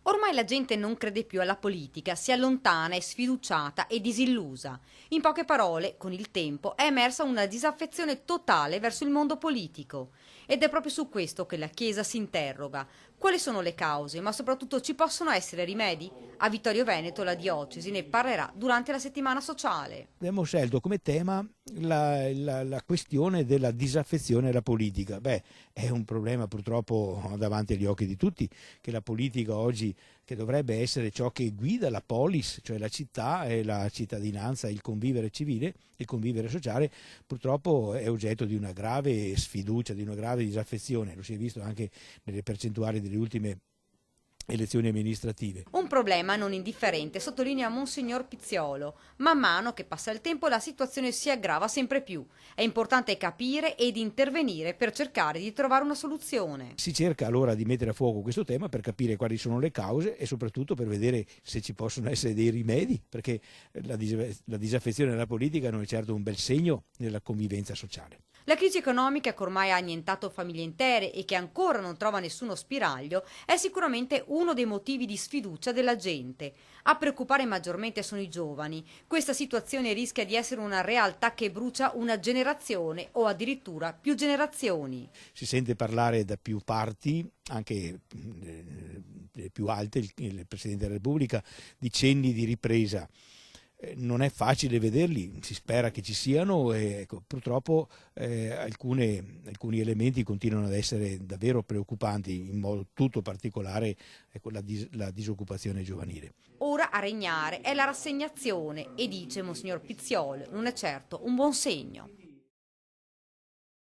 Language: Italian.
Ormai la gente non crede più alla politica, si allontana, è sfiduciata e disillusa. In poche parole, con il tempo, è emersa una disaffezione totale verso il mondo politico. Ed è proprio su questo che la Chiesa si interroga. Quali sono le cause, ma soprattutto ci possono essere rimedi? A Vittorio Veneto la diocesi ne parlerà durante la settimana sociale. Abbiamo scelto come tema la questione della disaffezione alla politica. Beh, è un problema purtroppo davanti agli occhi di tutti, che la politica oggi, che dovrebbe essere ciò che guida la polis, cioè la città e la cittadinanza, il convivere civile, il convivere sociale, purtroppo è oggetto di una grave sfiducia, di una grave disaffezione. Lo si è visto anche nelle percentuali delle ultime elezioni amministrative. Un problema non indifferente, sottolinea Monsignor Pizziolo. Man mano che passa il tempo la situazione si aggrava sempre più. È importante capire ed intervenire per cercare di trovare una soluzione. Si cerca allora di mettere a fuoco questo tema per capire quali sono le cause e soprattutto per vedere se ci possono essere dei rimedi, perché la disaffezione alla politica non è certo un bel segno nella convivenza sociale. La crisi economica che ormai ha annientato famiglie intere e che ancora non trova nessuno spiraglio è sicuramente uno dei motivi di sfiducia della gente. A preoccupare maggiormente sono i giovani. Questa situazione rischia di essere una realtà che brucia una generazione o addirittura più generazioni. Si sente parlare da più parti, anche più alte, il Presidente della Repubblica, di cenni di ripresa. Non è facile vederli, si spera che ci siano e ecco, purtroppo alcuni elementi continuano ad essere davvero preoccupanti, in modo tutto particolare ecco, la disoccupazione giovanile. Ora a regnare è la rassegnazione e dice Monsignor Pizziolo, non è certo un buon segno.